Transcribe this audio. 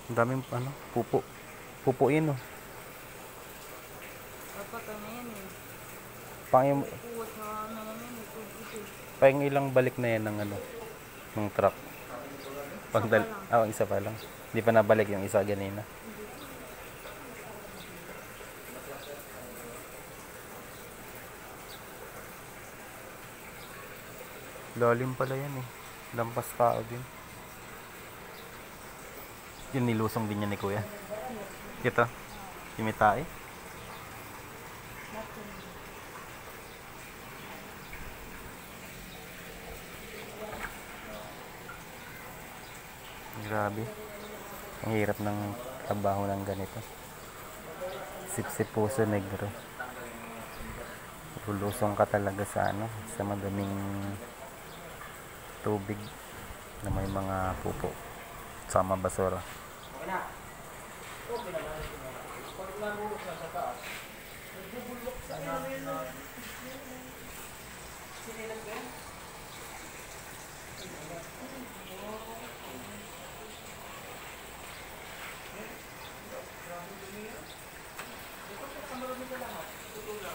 Ang daming ano, pupo. Pupo yun oh. Dapat ano yan eh. Pang yung, Pupo sa ano yan eh. Tubig eh. pang ilang balik na yan ng ano, ng truck. Isa pa lang. Isa pa lang. Hindi pa nabalik yung isa ganina. Lalim pala yan eh. Lampas tao din. Yun nilusong din yan ni kuya. Ito. Yung may tae. Grabe. Ang hirap ng trabaho ng ganito. Sip-sip puso negro. Lulusong ka talaga sa ano, sa madaming tubig na may mga pupo sama basura.